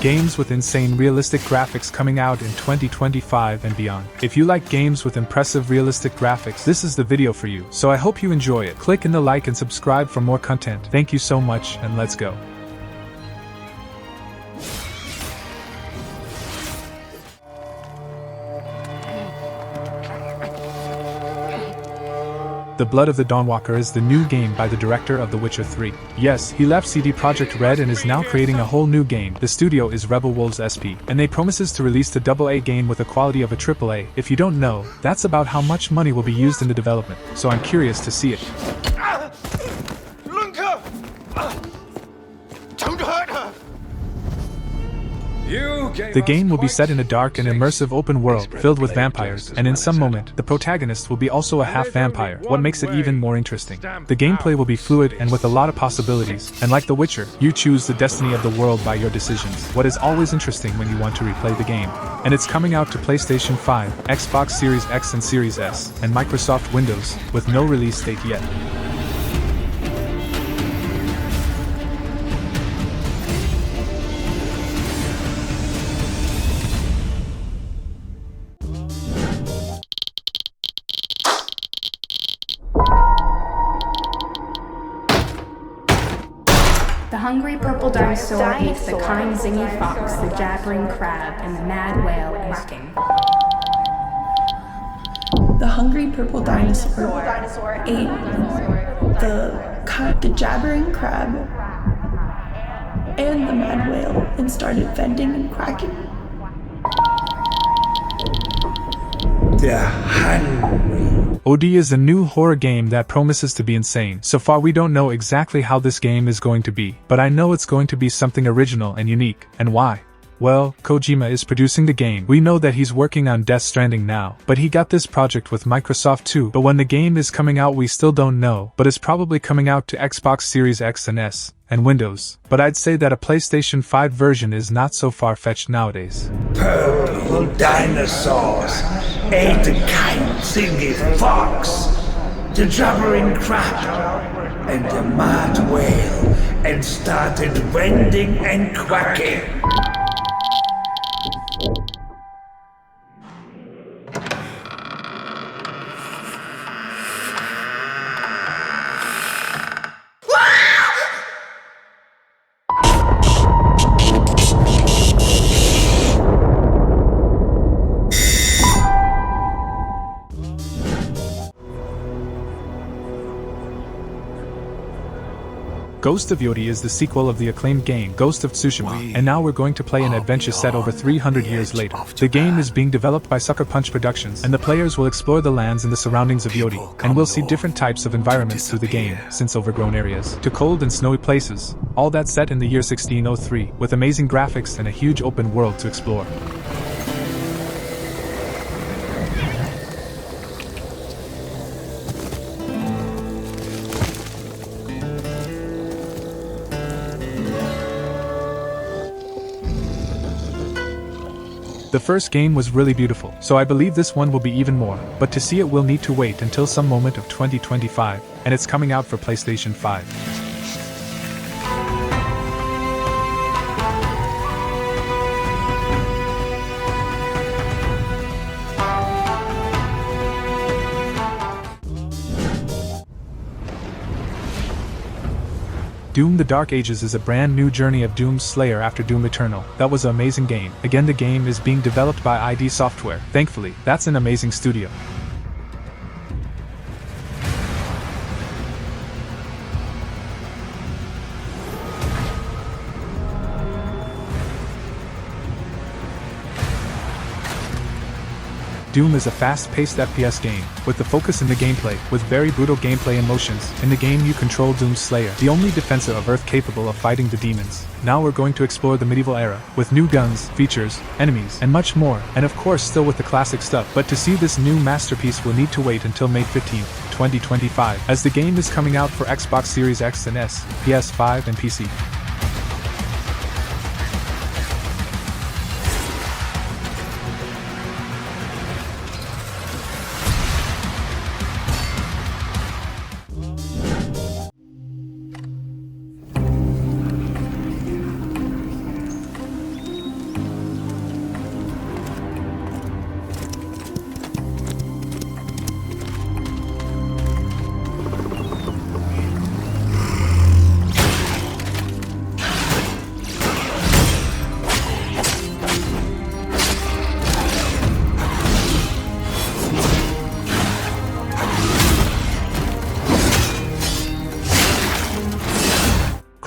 games with insane realistic graphics coming out in 2025 and beyond. If you like games with impressive realistic graphics, this is the video for you, so I hope you enjoy it. Click in the like and subscribe for more content. Thank you so much, and let's go. The Blood of the Dawnwalker is the new game by the director of The Witcher 3. Yes, he left CD Projekt Red and is now creating a whole new game. The studio is Rebel Wolves SP, and they promises to release the AA game with the quality of a AAA. If you don't know, that's about how much money will be used in the development, so I'm curious to see it. Lunka! Don't hurt her! The game will be set in a dark and immersive open world filled with vampires, and in some moment, the protagonist will be also a half-vampire, what makes it even more interesting. The gameplay will be fluid and with a lot of possibilities, and like The Witcher, you choose the destiny of the world by your decisions, what is always interesting when you want to replay the game. And it's coming out to PlayStation 5, Xbox Series X and Series S, and Microsoft Windows, with no release date yet. The hungry purple dinosaur eats the kind zingy fox, the jabbering crab, and the mad whale quacking. The hungry purple dinosaur ate the jabbering crab and the mad whale and started venting and quacking. They're hungry. OD is a new horror game that promises to be insane. So far we don't know exactly how this game is going to be, but I know it's going to be something original and unique. And why? Well, Kojima is producing the game. We know that he's working on Death Stranding now, but he got this project with Microsoft too. But when the game is coming out we still don't know, but it's probably coming out to Xbox Series X and S, and Windows. But I'd say that a PlayStation 5 version is not so far-fetched nowadays. Purple dinosaurs ate the kind zingy fox, the jabbering crab, and the mad whale, and started vending and quacking. Ghost of Yōtei is the sequel of the acclaimed game Ghost of Tsushima, and now we're going to play an adventure set over 300 years later. The game is being developed by Sucker Punch Productions, and the players will explore the lands and the surroundings of Yōtei, and we'll see different types of environments through the game, since overgrown areas to cold and snowy places, all that set in the year 1603, with amazing graphics and a huge open world to explore. The first game was really beautiful, so I believe this one will be even more, but to see it we'll need to wait until some moment of 2025, and it's coming out for PlayStation 5. Doom: The Dark Ages is a brand new journey of Doom's Slayer after Doom Eternal. That was an amazing game. Again, the game is being developed by ID Software. Thankfully, that's an amazing studio. Doom is a fast-paced FPS game, with the focus in the gameplay, with very brutal gameplay and motions. In the game you control Doom's Slayer, the only defensor of Earth capable of fighting the demons. Now we're going to explore the medieval era, with new guns, features, enemies, and much more, and of course still with the classic stuff. But to see this new masterpiece we'll need to wait until May 15th, 2025, as the game is coming out for Xbox Series X and S, PS5 and PC.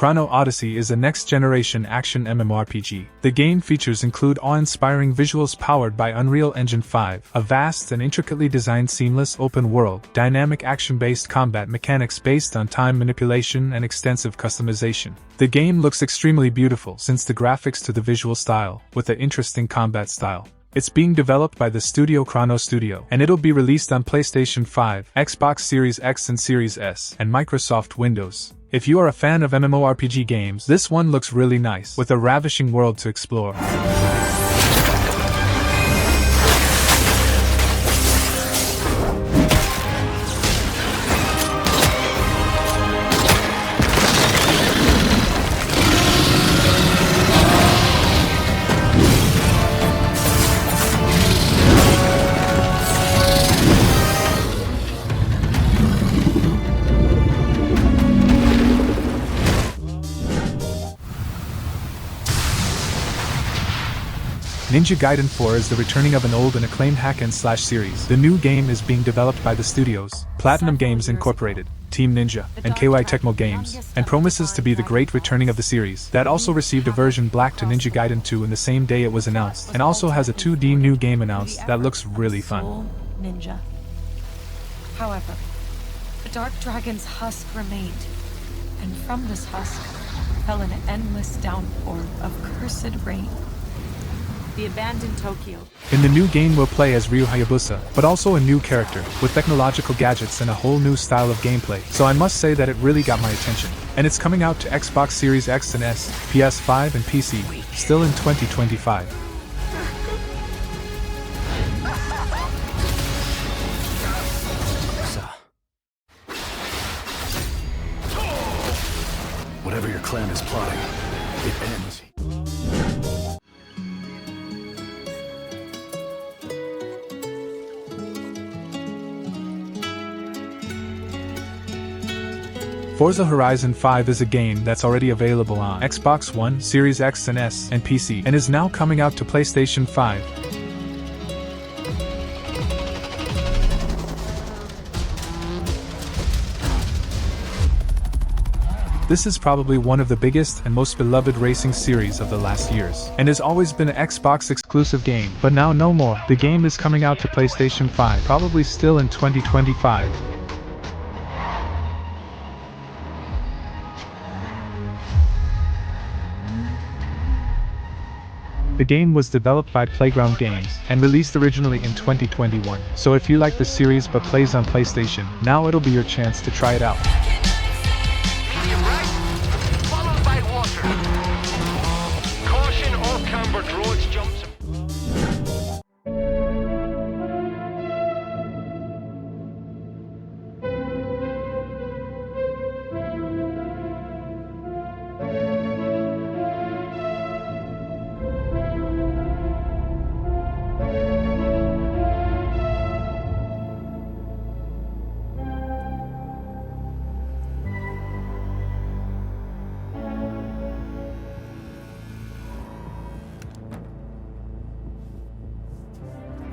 Chrono Odyssey is a next-generation action MMORPG. The game features include awe-inspiring visuals powered by Unreal Engine 5, a vast and intricately designed seamless open world, dynamic action-based combat mechanics based on time manipulation and extensive customization. The game looks extremely beautiful since the graphics to the visual style, with an interesting combat style. It's being developed by the studio Chrono Studio, and it'll be released on PlayStation 5, Xbox Series X and Series S, and Microsoft Windows. If you are a fan of MMORPG games, this one looks really nice, with a ravishing world to explore. Ninja Gaiden 4 is the returning of an old and acclaimed hack-and-slash series. The new game is being developed by the studios Platinum Games Incorporated, Team Ninja, and KY Tecmo Games, and promises to be the great returning of the series. That also received a version black to Ninja Gaiden 2 in the same day it was announced, and also has a 2D new game announced that looks really fun. Ninja. However, the Dark Dragon's husk remained, and from this husk fell an endless downpour of cursed rain. The abandoned Tokyo. In the new game we'll play as Ryu Hayabusa, but also a new character, with technological gadgets and a whole new style of gameplay, so I must say that it really got my attention. And it's coming out to Xbox Series X and S, PS5 and PC, still in 2025. Whatever your clan is plotting, it ends. Forza Horizon 5 is a game that's already available on Xbox One, Series X and S, and PC, and is now coming out to PlayStation 5. This is probably one of the biggest and most beloved racing series of the last years, and has always been an Xbox exclusive game, but now no more. The game is coming out to PlayStation 5, probably still in 2025. The game was developed by Playground Games, and released originally in 2021, so if you like the series but plays on PlayStation, now it'll be your chance to try it out. Followed by water. Caution, all cambered roads, jumps.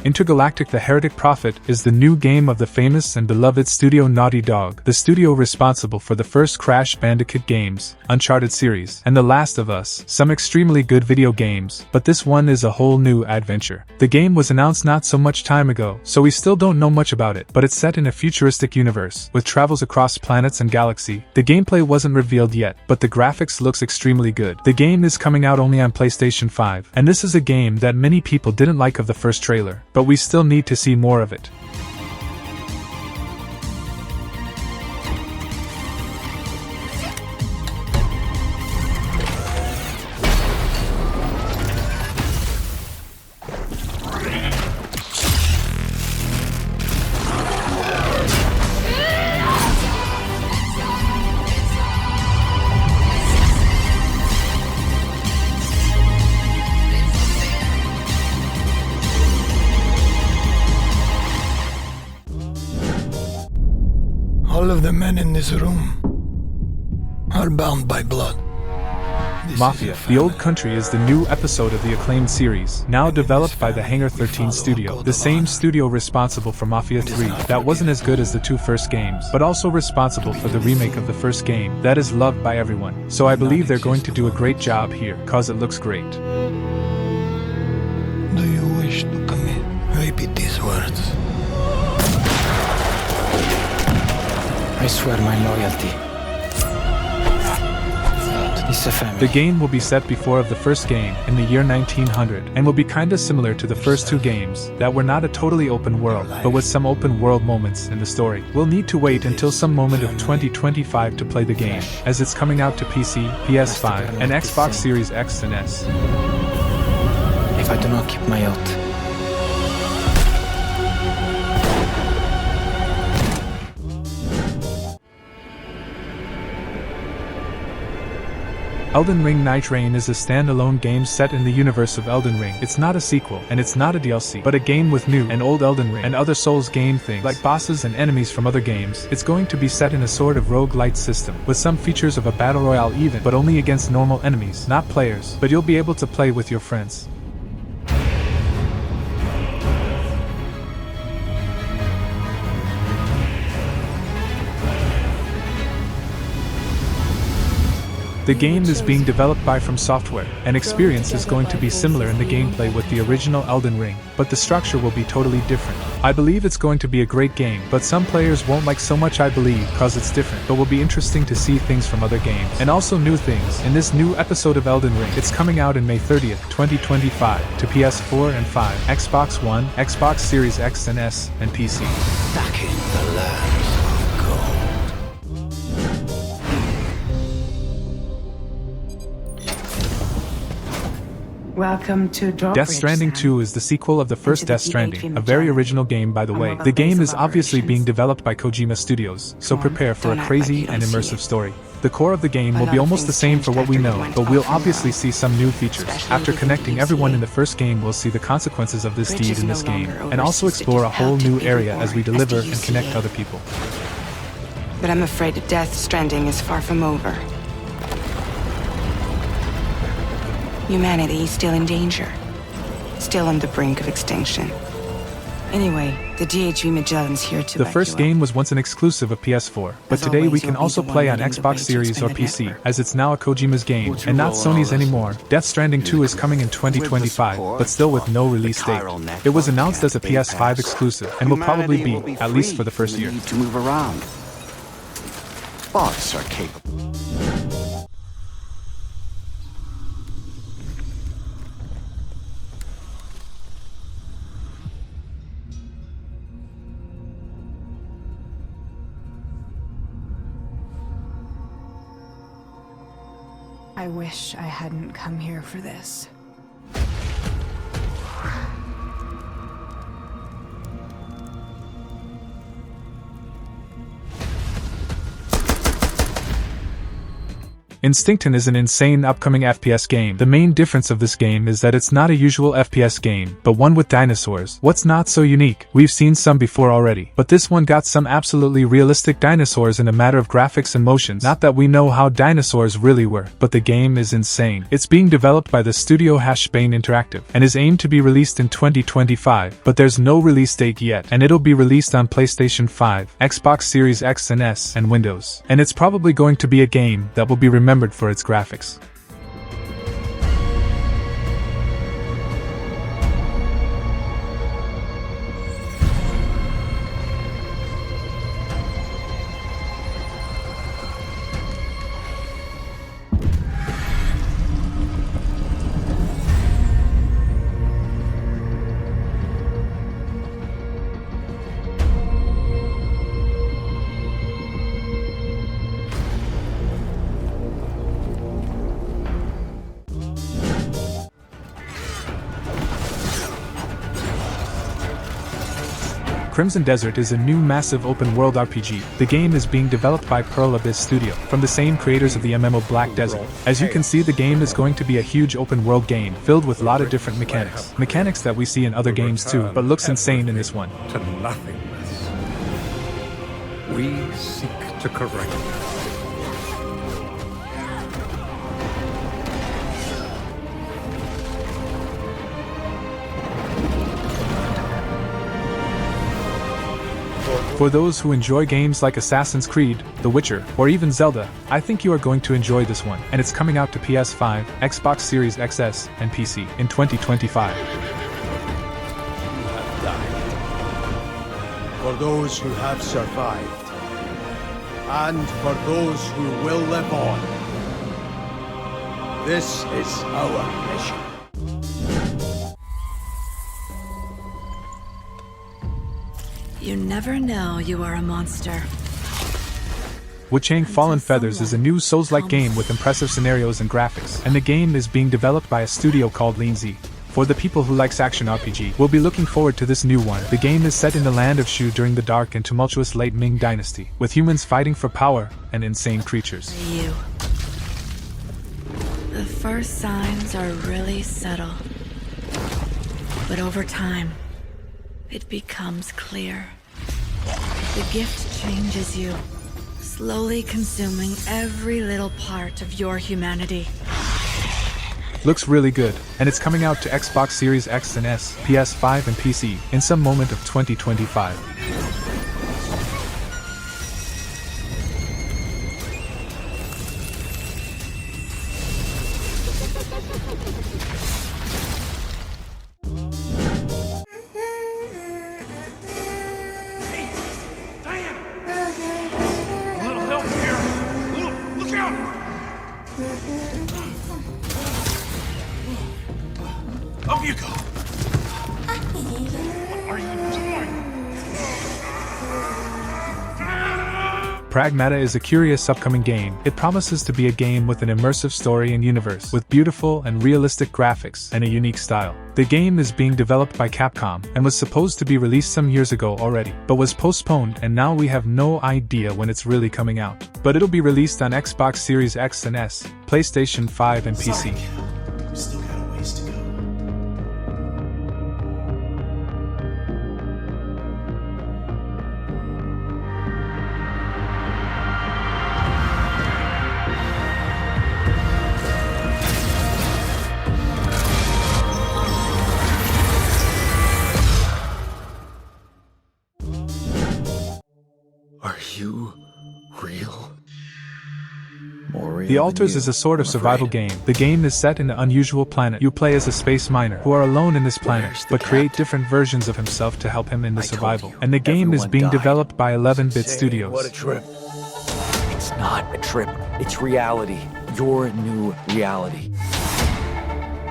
Intergalactic: The Heretic Prophet is the new game of the famous and beloved studio Naughty Dog, the studio responsible for the first Crash Bandicoot games, Uncharted series, and The Last of Us, some extremely good video games, but this one is a whole new adventure. The game was announced not so much time ago, so we still don't know much about it, but it's set in a futuristic universe, with travels across planets and galaxy. The gameplay wasn't revealed yet, but the graphics looks extremely good. The game is coming out only on PlayStation 5, and this is a game that many people didn't like of the first trailer, but we still need to see more of it. All of the men in this room are bound by blood. Mafia the Old Country is the new episode of the acclaimed series, now developed by the Hangar 13 studio, the same studio responsible for Mafia 3, that wasn't as good as the two first games, but also responsible for the remake of the first game, that is loved by everyone. So I believe they're going to do a great job here, cause it looks great. Do you wish to commit? Repeat these words. I swear my loyalty. The game will be set before of the first game, in the year 1900, and will be kinda similar to the first two games, that were not a totally open world, but with some open world moments in the story. We'll need to wait until some moment of 2025 to play the game, as it's coming out to PC, PS5, and Xbox Series X and S. If I do not keep my oath, Elden Ring Nightrein is a standalone game set in the universe of Elden Ring. It's not a sequel, and it's not a DLC, but a game with new and old Elden Ring and other Souls game things, like bosses and enemies from other games. It's going to be set in a sort of roguelite system, with some features of a battle royale even, but only against normal enemies, not players, but you'll be able to play with your friends. The game is being developed by From Software, and experience is going to be similar in the gameplay with the original Elden Ring, but the structure will be totally different. I believe it's going to be a great game, but some players won't like so much I believe cause it's different, but will be interesting to see things from other games, and also new things. In this new episode of Elden Ring, it's coming out in May 30th, 2025, to PS4 and 5, Xbox One, Xbox Series X and S, and PC. back in the lands of gold. Welcome to Drawbridge. Death Stranding 2 is the sequel of the first Death Stranding, a very original game by the way. The game is obviously being developed by Kojima Studios, so prepare for a crazy and immersive story. The core of the game will be almost the same for what we know, but we'll obviously see some new features. After connecting everyone in the first game, we'll see the consequences of this deed in this game, and also explore a whole new area as we deliver and connect other people. But I'm afraid that Death Stranding is far from over. Humanity is still in danger. Still on the brink of extinction. Anyway, the DHV Magellan's here to The first game was once an exclusive of PS4, but today we can also play on Xbox Series or PC, as it's now a Kojima's game, and not Sony's anymore. Death Stranding 2 is coming in 2025, but still with no release date. It was announced as a PS5 exclusive, and will probably be, at least for the first year. To move around. Bots are capable. I wish I hadn't come here for this. Instinction is an insane upcoming FPS game. The main difference of this game is that it's not a usual FPS game, but one with dinosaurs. What's not so unique? We've seen some before already, but this one got some absolutely realistic dinosaurs in a matter of graphics and motions. Not that we know how dinosaurs really were, but the game is insane. It's being developed by the studio Spain Interactive, and is aimed to be released in 2025, but there's no release date yet, and it'll be released on PlayStation 5, Xbox Series X and S, and Windows. And it's probably going to be a game that will be remembered for its graphics. Crimson Desert is a new massive open-world RPG. The game is being developed by Pearl Abyss Studio, from the same creators of the MMO Black Desert. As you can see, the game is going to be a huge open-world game, filled with a lot of different mechanics. Mechanics that we see in other games too, but looks insane in this one. To nothingness. We seek to correct. For those who enjoy games like Assassin's Creed, The Witcher, or even Zelda, I think you are going to enjoy this one, and it's coming out to PS5, Xbox Series XS, and PC in 2025. For those who have survived, and for those who will live on, this is our mission. You never know you are a monster. Wuchang Fallen Feathers is a new Souls-like game with impressive scenarios and graphics, and the game is being developed by a studio called Linzi. For the people who likes action RPG, we'll be looking forward to this new one. The game is set in the land of Shu during the dark and tumultuous late Ming dynasty, with humans fighting for power and insane creatures. You. The first signs are really subtle. But over time, it becomes clear. The gift changes you, slowly consuming every little part of your humanity. Looks really good, and it's coming out to Xbox Series X and S, PS5 and PC in some moment of 2025. Up you go! What are you doing? Pragmata is a curious upcoming game. It promises to be a game with an immersive story and universe, with beautiful and realistic graphics and a unique style. The game is being developed by Capcom and was supposed to be released some years ago already, but was postponed, and now we have no idea when it's really coming out. But it'll be released on Xbox Series X and S, PlayStation 5 and PC. Still got a ways to go. Are you real? The Altars is a sort of survival game. The game is set in an unusual planet. You play as a space miner who are alone in this planet, but create different versions of himself to help him in the survival. And the game is being developed by 11-bit studios. What a trip. It's not a trip. It's reality. Your new reality.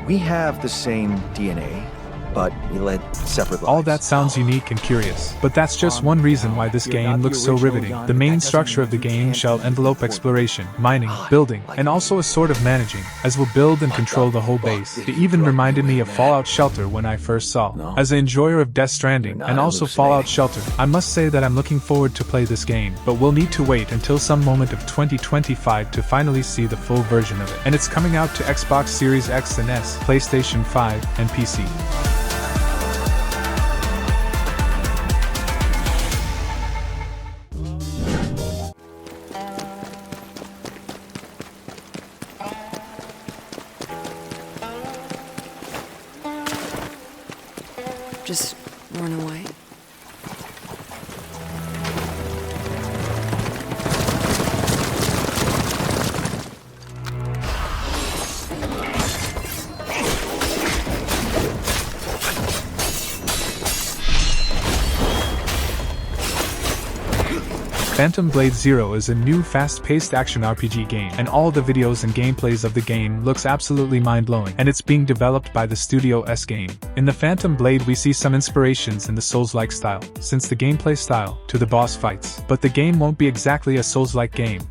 We have the same DNA, but we led separate lives. All that sounds unique and curious, but that's just one reason why this game looks so riveting. The main structure of the game shall envelope exploration, mining, building, and also a sort of managing, as we'll build and control the whole base. It even reminded me of Fallout Shelter when I first saw. As an enjoyer of Death Stranding, and also Fallout Shelter, I must say that I'm looking forward to play this game, but we'll need to wait until some moment of 2025 to finally see the full version of it. And it's coming out to Xbox Series X and S, PlayStation 5, and PC. Just run away. Phantom Blade Zero is a new fast-paced action RPG game, and all the videos and gameplays of the game looks absolutely mind-blowing, and it's being developed by the Studio S game. In the Phantom Blade we see some inspirations in the Souls-like style, since the gameplay style, to the boss fights, but the game won't be exactly a Souls-like game.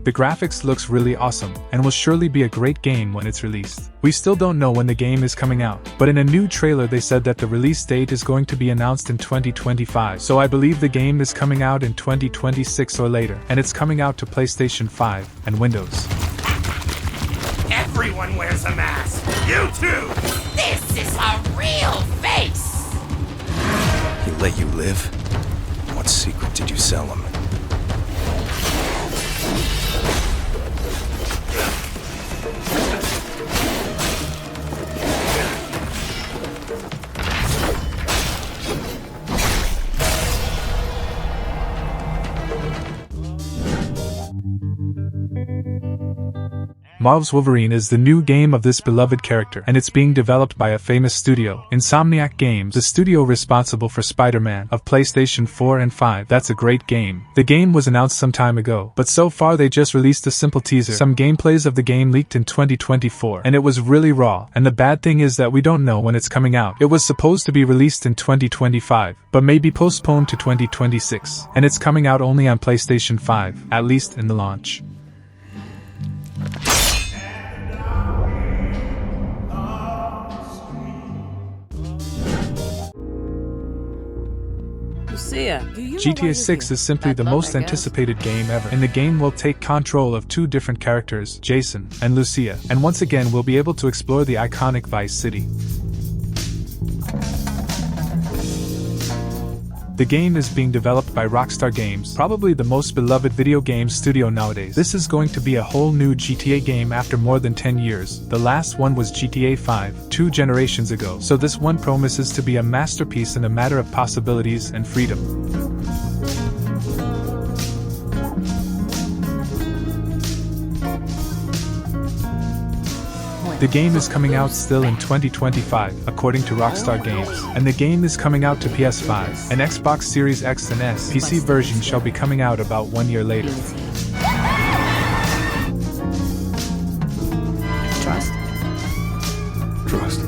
The graphics looks really awesome, and will surely be a great game when it's released. We still don't know when the game is coming out, but in a new trailer they said that the release date is going to be announced in 2025, so I believe the game is coming out in 2026 or later, and it's coming out to PlayStation 5 and Windows. Everyone wears a mask. You too. This is a real face! He let you live? What secret did you sell him? Marvel's Wolverine is the new game of this beloved character, and it's being developed by a famous studio, Insomniac Games, the studio responsible for Spider-Man of PlayStation 4 and 5. That's a great game. The game was announced some time ago, but so far they just released a simple teaser. Some gameplays of the game leaked in 2024, and it was really raw, and the bad thing is that we don't know when it's coming out. It was supposed to be released in 2025, but may be postponed to 2026, and it's coming out only on PlayStation 5, at least in the launch. GTA 6 is simply the most anticipated game ever, and the game will take control of two different characters, Jason and Lucia, and once again we'll be able to explore the iconic Vice City. The game is being developed by Rockstar Games, probably the most beloved video game studio nowadays. This is going to be a whole new GTA game after more than 10 years. The last one was GTA 5, 2 generations ago, so this one promises to be a masterpiece in a matter of possibilities and freedom. The game is coming out still in 2025, according to Rockstar Games, and the game is coming out to PS5, and Xbox Series X and S. PC version shall be coming out about 1 year later. Trust. Trust.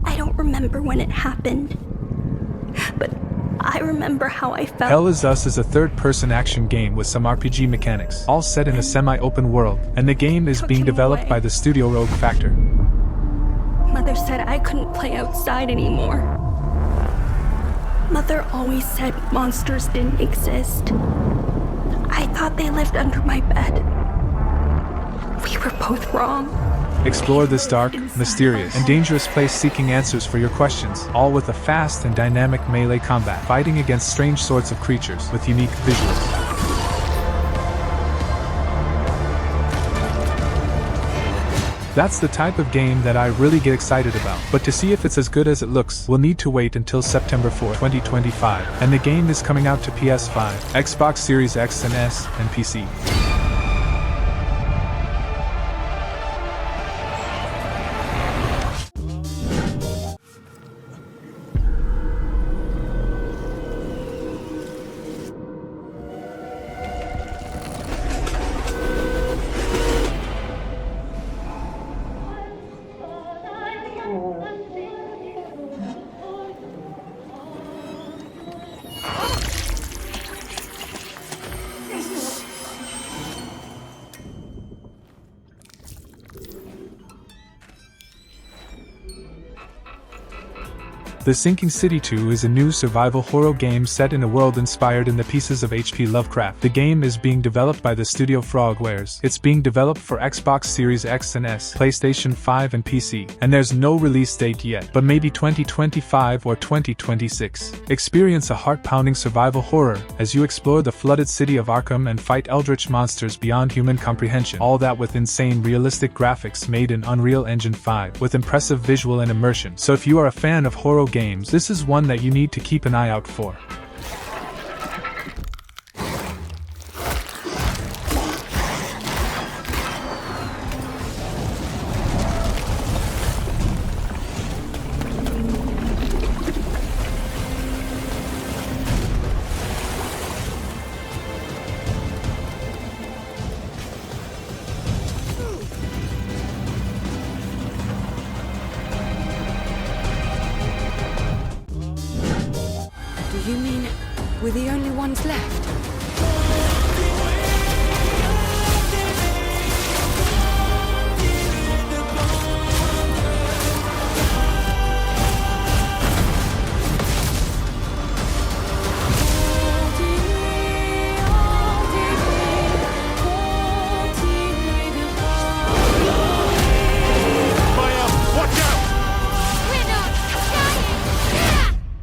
I don't remember when it happened, but I remember how I felt. Hell is Us is a third-person action game with some RPG mechanics, all set in a semi-open world, and the game is being developed by the studio Rogue Factor. Mother said I couldn't play outside anymore. Mother always said monsters didn't exist. I thought they lived under my bed. We were both wrong. Explore this dark, mysterious, and dangerous place seeking answers for your questions, all with a fast and dynamic melee combat, fighting against strange sorts of creatures with unique visuals. That's the type of game that I really get excited about, but to see if it's as good as it looks, we'll need to wait until September 4, 2025, and the game is coming out to PS5, Xbox Series X and S, and PC. The Sinking City 2 is a new survival horror game set in a world inspired in the pieces of H.P. Lovecraft. The game is being developed by the studio Frogwares. It's being developed for Xbox Series X and S, PlayStation 5 and PC, and there's no release date yet, but maybe 2025 or 2026. Experience a heart-pounding survival horror as you explore the flooded city of Arkham and fight eldritch monsters beyond human comprehension. All that with insane realistic graphics made in Unreal Engine 5, with impressive visual and immersion. So if you are a fan of horror games, this is one that you need to keep an eye out for. You mean we're the only ones left?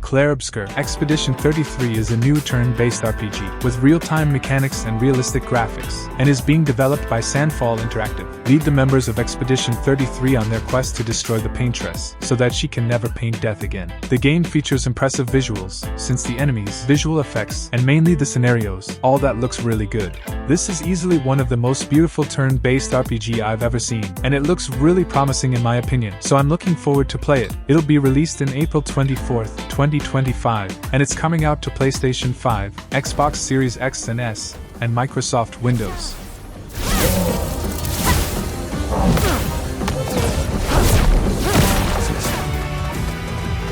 Clair Obscur. Expedition 33 is a new turn-based RPG with real-time mechanics and realistic graphics, and is being developed by Sandfall Interactive. Lead the members of Expedition 33 on their quest to destroy the Paintress, so that she can never paint death again. The game features impressive visuals, since the enemies, visual effects, and mainly the scenarios, all that looks really good. This is easily one of the most beautiful turn-based RPG I've ever seen, and it looks really promising in my opinion, so I'm looking forward to play it. It'll be released in April 24th, 2025, and it's coming out to PlayStation 5, Xbox Series X and S, and Microsoft Windows.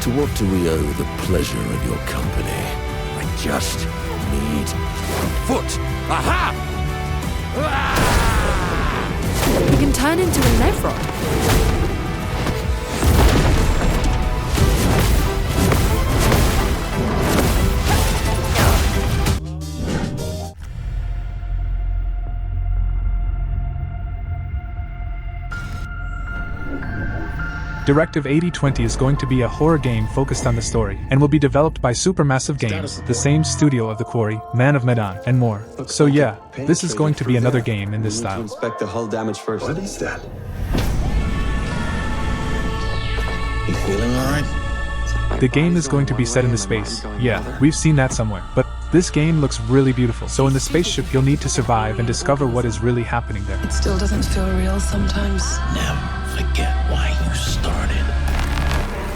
To what do we owe the pleasure of your company? I just need one foot. Aha! You can turn into a Nevron. Directive 8020 is going to be a horror game focused on the story, and will be developed by Supermassive Games, the same studio of The Quarry, Man of Medan, and more. So yeah, this is going to be another game in this style. Inspect the hull damage first. What is that? You feeling alright? The game is going to be set in the space. Yeah, we've seen that somewhere. But this game looks really beautiful. So in the spaceship you'll need to survive and discover what is really happening there. It still doesn't feel real sometimes. Never forget why you started.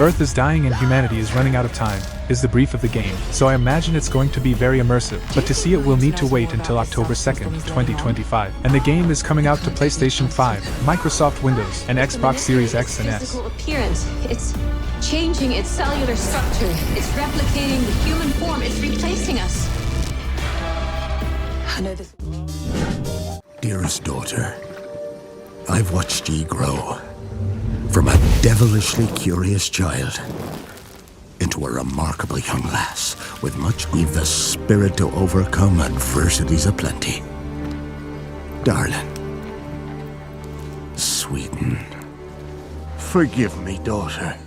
Earth is dying and humanity is running out of time, is the brief of the game, so I imagine it's going to be very immersive, but to see it we'll need to wait until October 2nd, 2025, and the game is coming out to PlayStation 5, Microsoft Windows, and Xbox Series X and S. Physical appearance. It's changing its cellular structure. It's replicating the human form. It's replacing us. I know this. Dearest daughter, I've watched ye grow from a devilishly curious child into a remarkably young lass with much we've the spirit to overcome adversities aplenty. Darling, sweeten. Forgive me, daughter.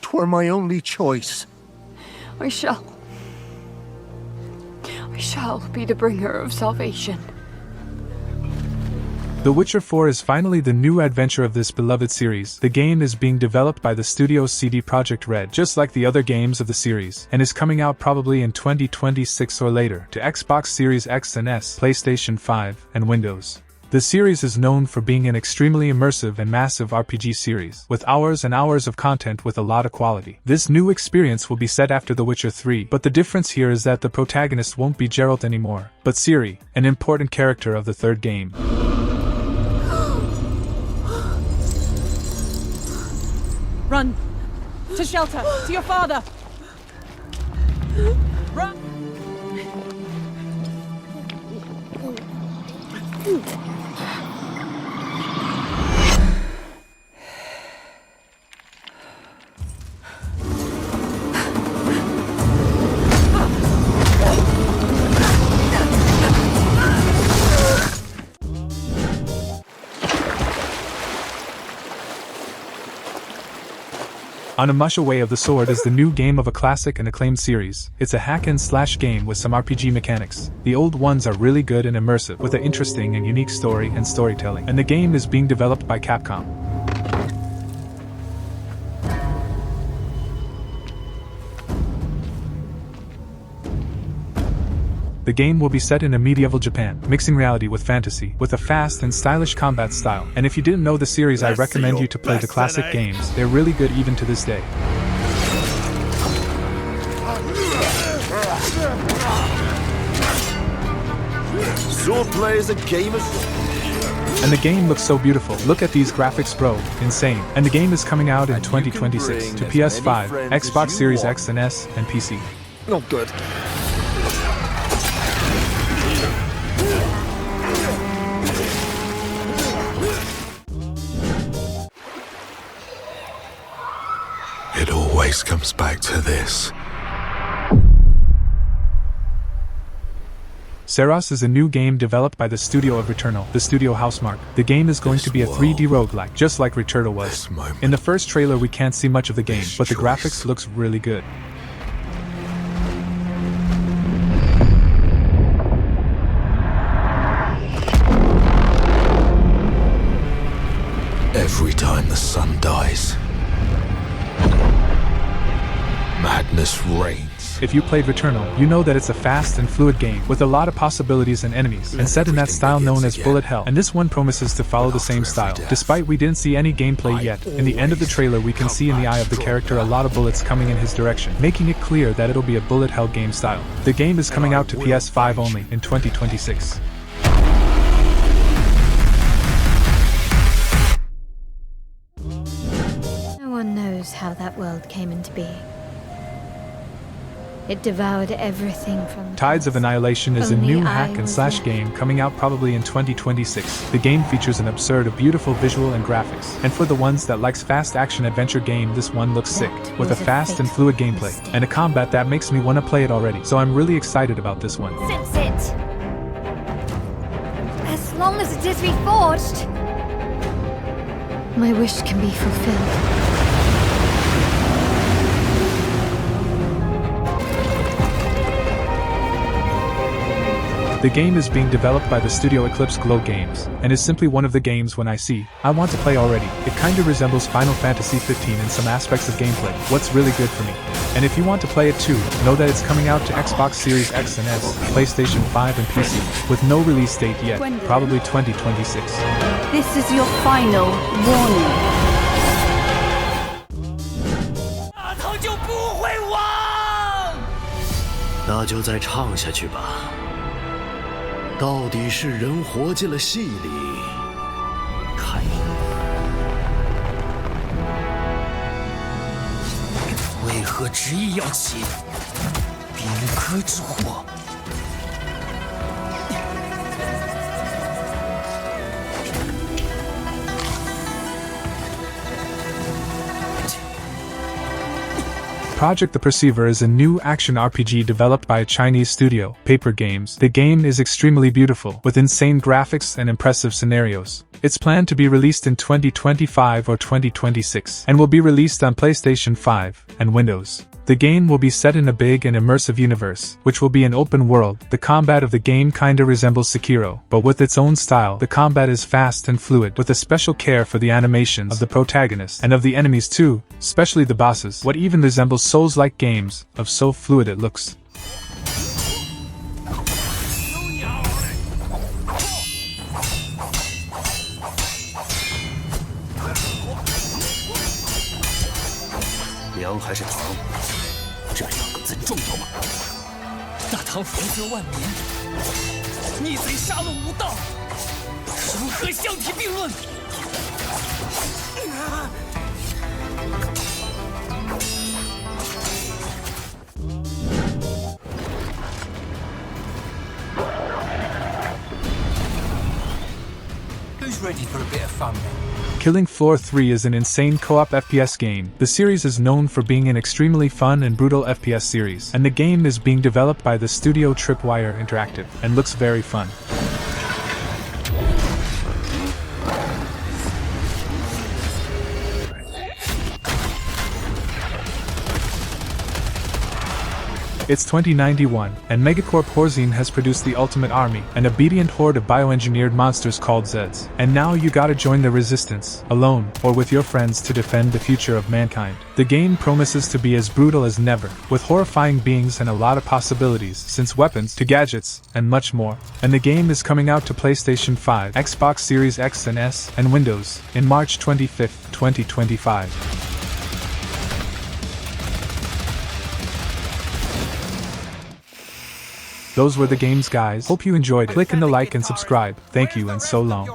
'Twere my only choice. I shall be the bringer of salvation. The Witcher 4 is finally the new adventure of this beloved series. The game is being developed by the studio CD Projekt Red, just like the other games of the series, and is coming out probably in 2026 or later to Xbox Series X and S, PlayStation 5, and Windows. The series is known for being an extremely immersive and massive RPG series, with hours and hours of content with a lot of quality. This new experience will be set after The Witcher 3, but the difference here is that the protagonist won't be Geralt anymore, but Ciri, an important character of the third game. Run! To shelter! To your father! Run! Onimusha Way of the Sword is the new game of a classic and acclaimed series. It's a hack-and-slash game with some RPG mechanics. The old ones are really good and immersive, with an interesting and unique story and storytelling, and the game is being developed by Capcom. The game will be set in a medieval Japan, mixing reality with fantasy, with a fast and stylish combat style. And if you didn't know the series, I recommend you to play the classic games. They're really good even to this day. Swordplay is a game of... And the game looks so beautiful. Look at these graphics, bro. Insane. And the game is coming out in 2026 to PS5, Xbox Series X and S, and PC. Not good. It always comes back to this. Saros is a new game developed by the studio of Returnal, the studio Housemarque. The game is going to be a 3D roguelike, just like Returnal was. In the first trailer we can't see much of the game, but the graphics looks really good. brains. If you played Returnal, you know that it's a fast and fluid game with a lot of possibilities and enemies, and set in that style known as bullet hell. And this one promises to follow the same style. Despite we didn't see any gameplay yet, in the end of the trailer we can see in the eye of the character a lot of bullets coming in his direction, making it clear that it'll be a bullet hell game style. The game is coming out to PS5 only in 2026. No one knows how that world came into being. It devoured everything from Tides of Annihilation is a Only new I hack and was slash left. game coming out probably in 2026. The game features an absurd of beautiful visual and graphics, and for the ones that likes fast action adventure game, this one looks sick, with a was a fast and fluid gameplay, and a combat that makes me want to play it already, so I'm really excited about this one. Sit. As long as it is reforged. My wish can be fulfilled. The game is being developed by the studio Eclipse Glow Games, and is simply one of the games when I want to play already. It kinda resembles Final Fantasy 15 in some aspects of gameplay, what's really good for me. And if you want to play it too, know that it's coming out to Xbox Series X and S, PlayStation 5 and PC, with no release date yet, probably 2026. This is your final warning. 大唐就不会亡！那就再唱下去吧。到底是人活进了戏里，看你为何执意要起宾客之祸？ Project the Perceiver is a new action RPG developed by a Chinese studio, Paper Games. The game is extremely beautiful, with insane graphics and impressive scenarios. It's planned to be released in 2025 or 2026, and will be released on PlayStation 5 and Windows. The game will be set in a big and immersive universe, which will be an open world. The combat of the game kinda resembles Sekiro, but with its own style. The combat is fast and fluid, with a special care for the animations of the protagonist and of the enemies too, especially the bosses. What even resembles Souls-like games, of so fluid it looks.梁还是唐，这两个字重要吗？大唐福泽万年，逆贼杀戮无道，如何相提并论？ Who's ready for a bit of fun then? Killing Floor 3 is an insane co-op FPS game. The series is known for being an extremely fun and brutal FPS series, and the game is being developed by the studio Tripwire Interactive, and looks very fun. It's 2091, and Megacorp Horzine has produced the Ultimate Army, an obedient horde of bioengineered monsters called Zeds. And now you gotta join the resistance, alone, or with your friends to defend the future of mankind. The game promises to be as brutal as never, with horrifying beings and a lot of possibilities, since weapons to gadgets, and much more. And the game is coming out to PlayStation 5, Xbox Series X and S, and Windows, in March 25th, 2025. Those were the games, guys. Hope you enjoyed. Click in the like and subscribe. Thank you and so long.